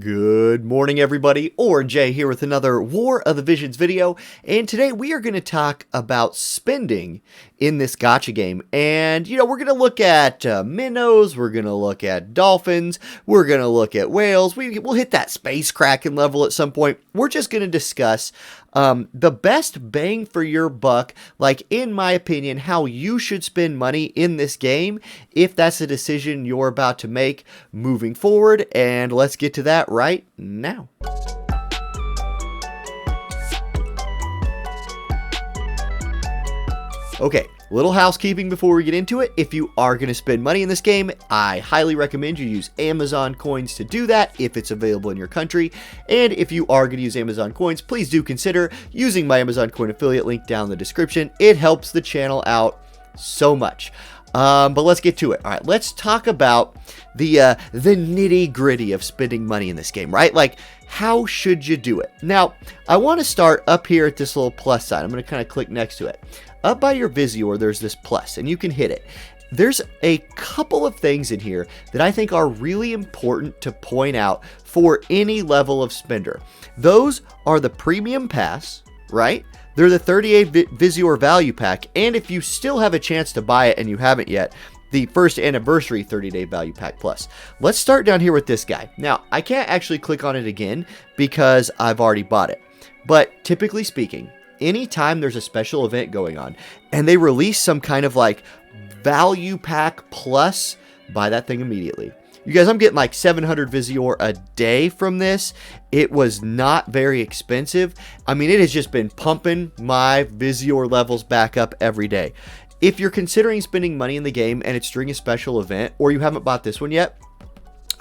Good morning, everybody. Jayy here with another War of the Visions video, and today we are going to talk about spending in this gacha game. And, we're going to look at minnows, we're going to look at dolphins, we're going to look at whales, we'll hit that space kraken level at some point. We're just going to discuss the best bang for your buck, like in my opinion, how you should spend money in this game if that's a decision you're about to make moving forward. And let's get to that right now. Okay, little housekeeping before we get into it. If you are going to spend money in this game, I highly recommend you use Amazon coins to do that if it's available in your country. And if you are going to use Amazon coins, please do consider using my Amazon coin affiliate link down in the description. It helps the channel out so much. But let's get to it. All right, let's talk about the nitty gritty of spending money in this game, right? Like, how should you do it? Now, I want to start up here at this little plus sign. I'm going to kind of click next to it. Up by your Visior, there's this plus, and you can hit it. There's a couple of things in here that I think are really important to point out for any level of spender. Those are the premium pass, right? They're the 38 Visior value pack, and if you still have a chance to buy it and you haven't yet, the first anniversary 30-day value pack plus. Let's start down here with this guy. Now, I can't actually click on it again because I've already bought it, but typically speaking, anytime there's a special event going on and they release some kind of like value pack plus, buy that thing immediately. You guys, I'm getting like 700 Visior a day from this. It was not very expensive. I mean, it has just been pumping my Visior levels back up every day. If you're considering spending money in the game and it's during a special event, or you haven't bought this one yet,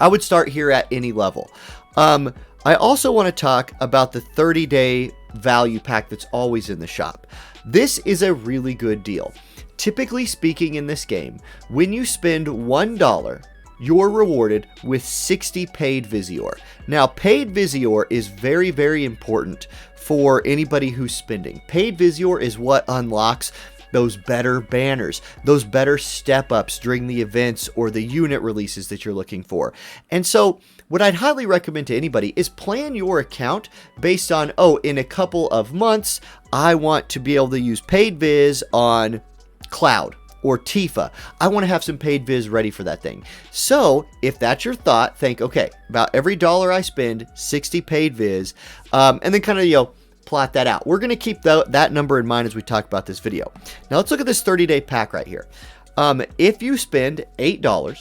I would start here at any level. I also want to talk about the 30-day value pack that's always in the shop. This is a really good deal. Typically speaking in this game, when you spend $1, you're rewarded with 60 paid Visior. Now, paid Visior is very, very important for anybody who's spending. Paid Visior is what unlocks those better banners, those better step-ups during the events or the unit releases that you're looking for. And so what I'd highly recommend to anybody is plan your account based on, oh, in a couple of months, I want to be able to use paid Viz on Cloud or Tifa. I want to have some paid Viz ready for that thing. So if that's your thought, think, okay, about every $1 I spend, 60 paid Viz, and then kind of, plot that out. We're going to keep that number in mind as we talk about this video. Now let's look at this 30-day pack right here. If you spend $8,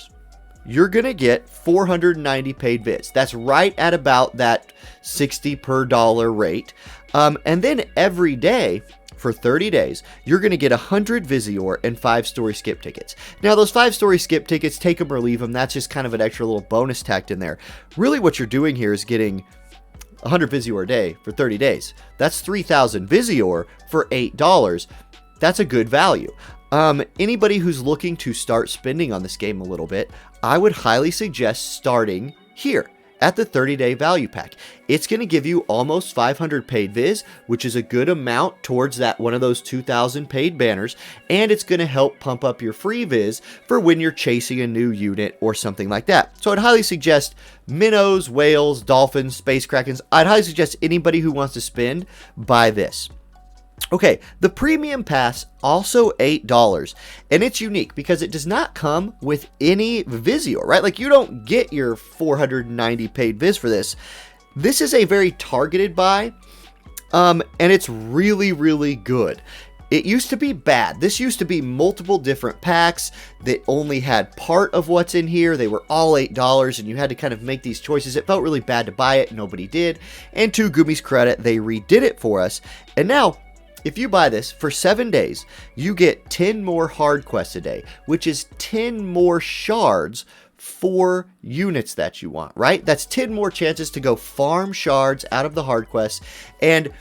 you're going to get 490 paid Viz. That's right at about that 60 per dollar rate. And then every day for 30 days, you're going to get 100 Visior and 5-story skip tickets. Now, those 5-story skip tickets, take them or leave them. That's just kind of an extra little bonus tacked in there. Really what you're doing here is getting 100 Visior a day for 30 days. That's 3,000 Visior for $8. That's a good value. Anybody who's looking to start spending on this game a little bit, I would highly suggest starting here at the 30-day value pack. It's going to give you almost 500 paid Viz, which is a good amount towards that one of those 2,000 paid banners, and it's going to help pump up your free Viz for when you're chasing a new unit or something like that. So I'd highly suggest minnows, whales, dolphins, space krakens. I'd highly suggest anybody who wants to spend, buy this. Okay, the premium pass, also $8, and it's unique because it does not come with any Visior, right? Like, you don't get your 490 paid Viz for this. This is a very targeted buy, and it's really, really good. It used to be bad. This used to be multiple different packs that only had part of what's in here. They were all $8, and you had to kind of make these choices. It felt really bad to buy it. Nobody did. And to Gumi's credit, they redid it for us. And now, if you buy this for 7 days, you get 10 more hard quests a day, which is 10 more shards for units that you want, right? That's 10 more chances to go farm shards out of the hard quests. And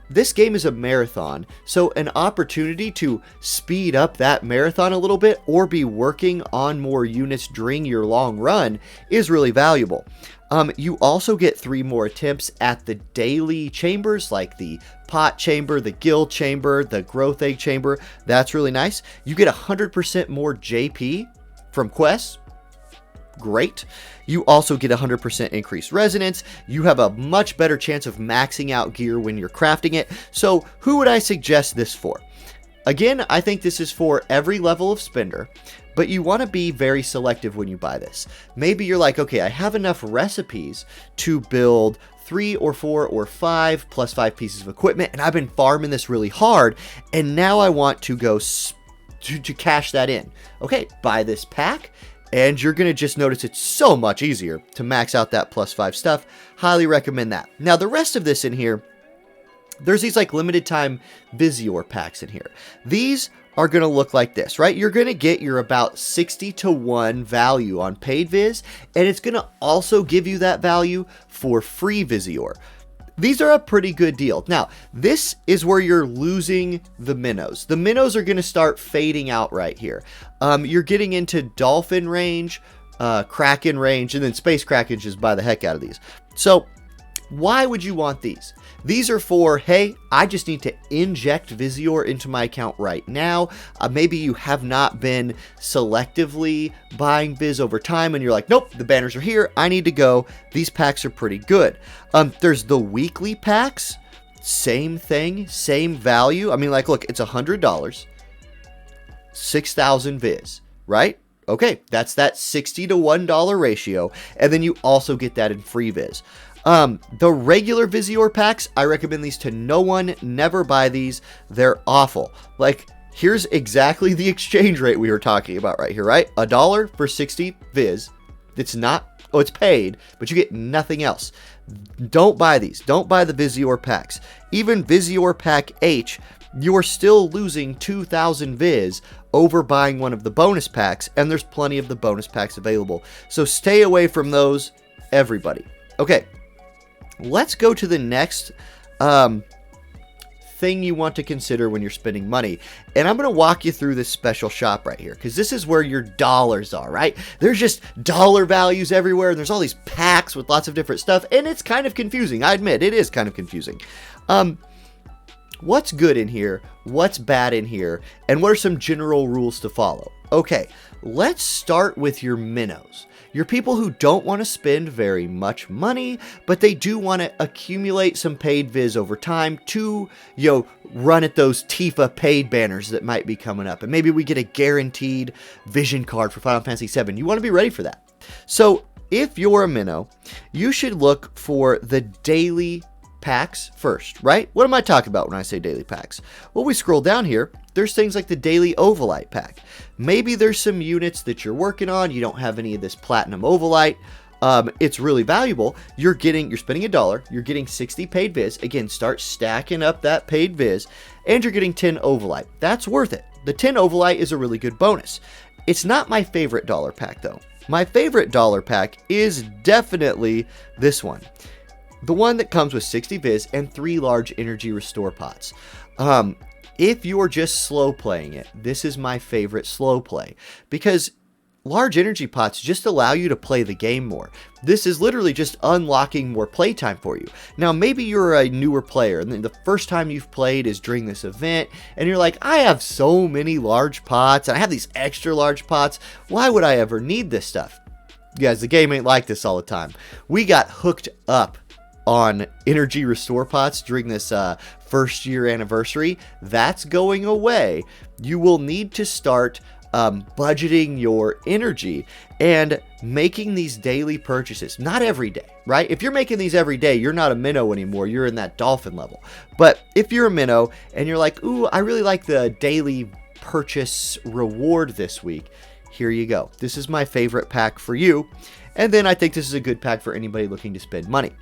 this game is a marathon, so an opportunity to speed up that marathon a little bit or be working on more units during your long run is really valuable. You also get 3 more attempts at the daily chambers, like the pot chamber, the guild chamber, the growth egg chamber. That's really nice. You get 100% more JP from quests. great. You also get 100% increased resonance. You have a much better chance of maxing out gear when you're crafting it. So who would I suggest this for? Again, I think this is for every level of spender, but you want to be very selective when you buy this. Maybe you're like, okay, I have enough recipes to build 3 or 4 or 5 plus 5 pieces of equipment, and I've been farming this really hard, and now I want to go to cash that in. Okay, buy this pack, and you're going to just notice it's so much easier to max out that plus 5 stuff. Highly recommend that. Now, the rest of this in here, there's these like limited time Visior packs in here. These are going to look like this, right? You're going to get your about 60 to 1 value on paid Viz, and it's going to also give you that value for free Visior. These are a pretty good deal. Now, this is where you're losing the minnows. The minnows are going to start fading out right here. You're getting into dolphin range, kraken range, and then space kraken just buy the heck out of these. So why would you want these? These are for, hey, I just need to inject Visior into my account right now. Maybe you have not been selectively buying Viz over time and you're like, nope, the banners are here. I need to go. These packs are pretty good. There's the weekly packs. Same thing, same value. I mean, like, look, it's $100, 6,000 Viz, right? Okay, that's that 60 to $1 ratio. And then you also get that in free Viz. The regular Visior packs, I recommend these to no one. Never buy these. They're awful. Like, here's exactly the exchange rate we were talking about right here, right? $1 for 60 Viz. It's not, oh, it's paid, but you get nothing else. Don't buy these. Don't buy the Visior packs. Even Visior Pack H, you're still losing 2,000 Viz over buying one of the bonus packs, and there's plenty of the bonus packs available. So stay away from those, everybody. Okay. Let's go to the next thing you want to consider when you're spending money. And I'm going to walk you through this special shop right here, because this is where your dollars are, right? There's just dollar values everywhere, and there's all these packs with lots of different stuff, and it's kind of confusing. I admit, it is kind of confusing. What's good in here? What's bad in here? And what are some general rules to follow? Okay, let's start with your minnows. You're people who don't want to spend very much money, but they do want to accumulate some paid Viz over time to, run at those Tifa paid banners that might be coming up. And maybe we get a guaranteed vision card for Final Fantasy VII. You want to be ready for that. So if you're a minnow, you should look for the daily packs first, right? What am I talking about when I say daily packs? Well, we scroll down here. There's things like the daily Ovolite pack. Maybe there's some units that you're working on. You don't have any of this platinum Ovolite. It's really valuable. You're spending $1. You're getting 60 paid Viz. Again, start stacking up that paid Viz, and you're getting 10 Ovolite. That's worth it. The 10 Ovolite is a really good bonus. It's not my favorite dollar pack though. My favorite dollar pack is definitely this one. The one that comes with 60 Viz and 3 large energy restore pots. If you're just slow playing it, this is my favorite slow play, because large energy pots just allow you to play the game more. This is literally just unlocking more playtime for you. Now, maybe you're a newer player and then the first time you've played is during this event and you're like, I have so many large pots and I have these extra large pots. Why would I ever need this stuff? Guys, the game ain't like this all the time. We got hooked up on energy restore pots during this first year anniversary. That's going away. You will need to start budgeting your energy and making these daily purchases. Not every day, right? If you're making these every day, you're not a minnow anymore. You're in that dolphin level. But if you're a minnow and you're like, ooh, I really like the daily purchase reward this week, here you go. This is my favorite pack for you. And then I think this is a good pack for anybody looking to spend money.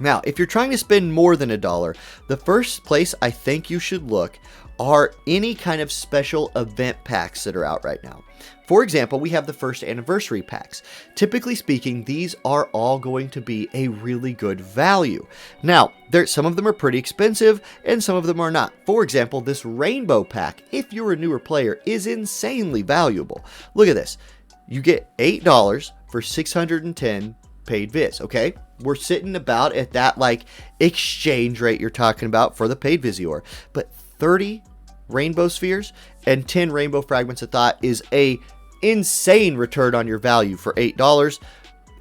Now, if you're trying to spend more than $1, the first place I think you should look are any kind of special event packs that are out right now. For example, we have the first anniversary packs. Typically speaking, these are all going to be a really good value. Now, some of them are pretty expensive and some of them are not. For example, this rainbow pack, if you're a newer player, is insanely valuable. Look at this. You get $8 for 610 paid Viz, okay? We're sitting about at that like exchange rate you're talking about for the paid Visior. But 30 rainbow spheres and 10 rainbow fragments of thought is a insane return on your value for $8.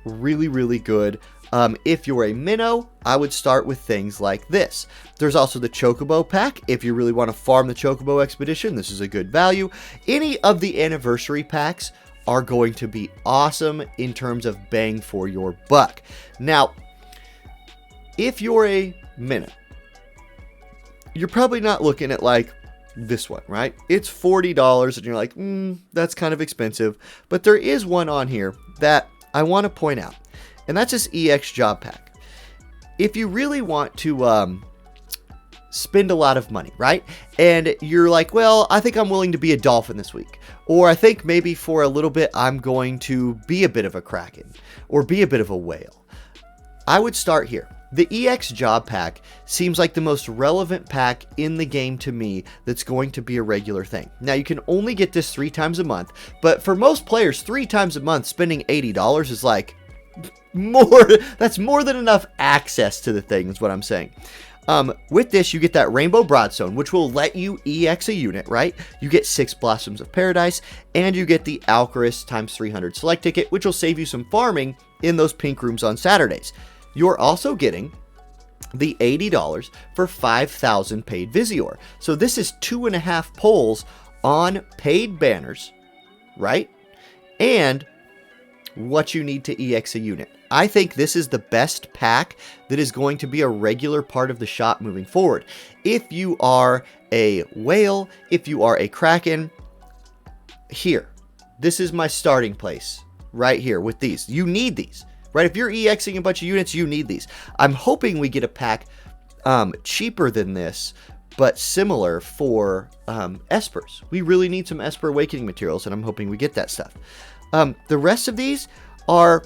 Really, really good. If you're a minnow, I would start with things like this. There's also the Chocobo pack. If you really want to farm the Chocobo expedition, this is a good value. Any of the anniversary packs are going to be awesome in terms of bang for your buck. Now, if you're a minnow, you're probably not looking at like this one, right? It's $40 and you're like, that's kind of expensive. But there is one on here that I want to point out, and that's this EX job pack. If you really want to spend a lot of money, right? And you're like, well, I think I'm willing to be a dolphin this week. Or I think maybe for a little bit, I'm going to be a bit of a kraken or be a bit of a whale. I would start here. The EX job pack seems like the most relevant pack in the game to me that's going to be a regular thing. Now, you can only get this 3 times a month, but for most players, 3 times a month spending $80 is like that's more than enough access to the thing, is what I'm saying. With this, you get that Rainbow Broadstone, which will let you EX a unit, right? You get 6 Blossoms of Paradise, and you get the Alcaris times 300 select ticket, which will save you some farming in those pink rooms on Saturdays. You're also getting the $80 for 5,000 paid Visior. So this is 2.5 pulls on paid banners, right? And what you need to EX a unit. I think this is the best pack that is going to be a regular part of the shop moving forward. If you are a whale, if you are a kraken, here, this is my starting place right here with these. You need these, right? If you're EXing a bunch of units, you need these. I'm hoping we get a pack cheaper than this, but similar for Espers. We really need some Esper Awakening materials, and I'm hoping we get that stuff. The rest of these are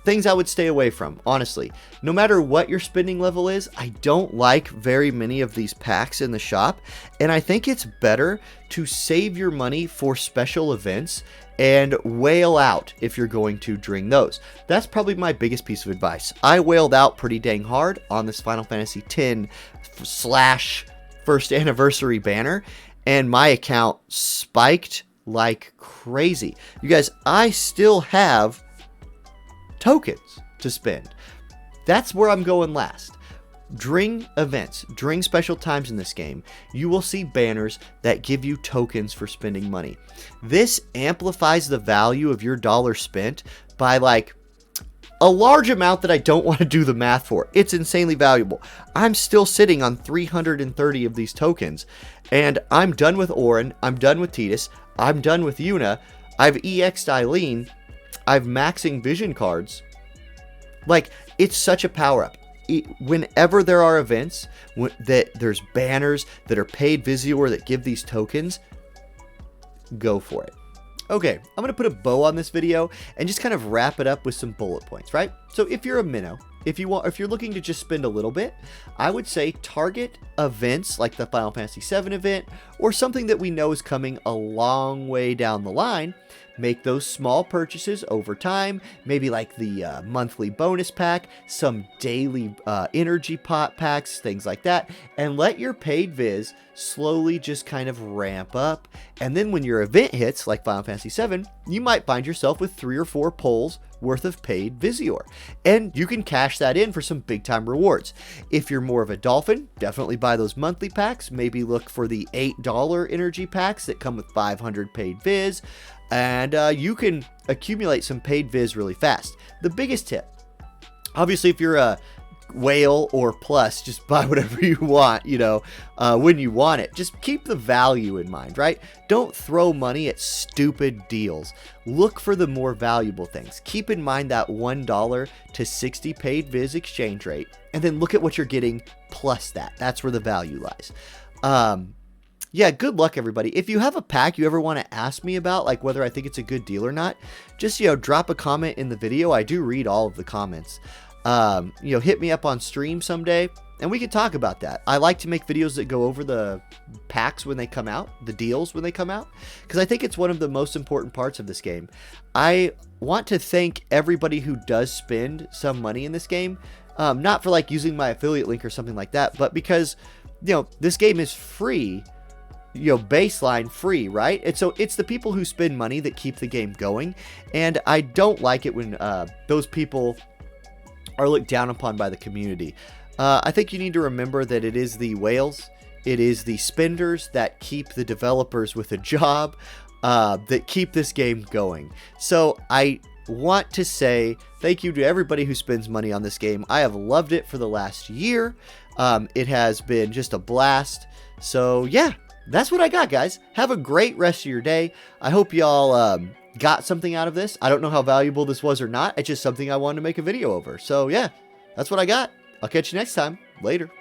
things I would stay away from, honestly. No matter what your spending level is, I don't like very many of these packs in the shop, and I think it's better to save your money for special events and whale out if you're going to during those. That's probably my biggest piece of advice. I whaled out pretty dang hard on this Final Fantasy X/ first anniversary banner, and my account spiked like crazy. You guys, I still have tokens to spend. That's where I'm going last. During events, during special times in this game, you will see banners that give you tokens for spending money. This amplifies the value of your dollar spent by like a large amount that I don't want to do the math for. It's insanely valuable. I'm still sitting on 330 of these tokens, and I'm done with Auronnj, I'm done with Tidus, I'm done with Yuna, I've EX'd Eileen, I've maxing vision cards. Like, it's such a power up. Whenever there are events that there's banners that are paid Visior that give these tokens, go for it. Okay, I'm going to put a bow on this video and just kind of wrap it up with some bullet points, right? So if you're a minnow, if you're looking to just spend a little bit, I would say target events like the Final Fantasy VII event or something that we know is coming a long way down the line. Make those small purchases over time, maybe like the monthly bonus pack, some daily energy pot packs, things like that, and let your paid viz slowly just kind of ramp up. And then when your event hits, like Final Fantasy VII, you might find yourself with 3 or 4 pulls worth of paid Visior, and you can cash that in for some big time rewards. If you're more of a dolphin, definitely buy those monthly packs. Maybe look for the $8 energy packs that come with 500 paid viz, and you can accumulate some paid viz really fast. The biggest tip, obviously, if you're a whale or plus, just buy whatever you want, when you want it. Just keep the value in mind, right? Don't throw money at stupid deals. Look for the more valuable things. Keep in mind that $1 to 60 paid viz exchange rate, and then look at what you're getting plus that. That's where the value lies. Yeah, good luck, everybody. If you have a pack you ever want to ask me about, like whether I think it's a good deal or not, just, drop a comment in the video. I do read all of the comments. Hit me up on stream someday, and we can talk about that. I like to make videos that go over the packs when they come out, the deals when they come out, because I think it's one of the most important parts of this game. I want to thank everybody who does spend some money in this game, not for like using my affiliate link or something like that, but because, this game is free baseline free, right? And so it's the people who spend money that keep the game going, and I don't like it when those people are looked down upon by the community. I think you need to remember that it is the whales, it is the spenders that keep the developers with a job, that keep this game going. So I want to say thank you to everybody who spends money on this game. I have loved it for the last year. It has been just a blast. So yeah, that's what I got, guys. Have a great rest of your day. I hope y'all got something out of this. I don't know how valuable this was or not. It's just something I wanted to make a video over. So yeah, that's what I got. I'll catch you next time. Later.